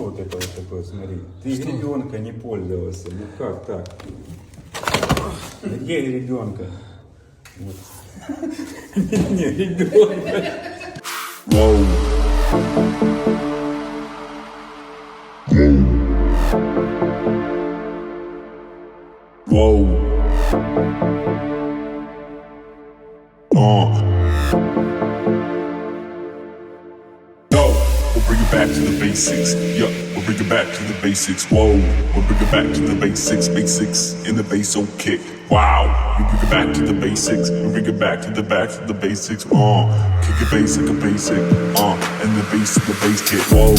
вот это вот такое, смотри. Ты ребенка не пользовался. Ну как так? Где ребенка? Вот. Не, ребенка. Whoa. Whoa. No, we'll bring it back to the basics. Yup, we'll bring it back to the basics. Whoa, we'll bring it back to the basics. Basics in the bass, so kick. Wow, we bring it back to the basics. We bring it back to the basics. Kick it bass like a basic. And the bass kick. Whoa.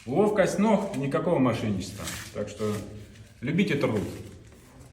Ловкость ног, никакого мошенничества. Так что любите труд.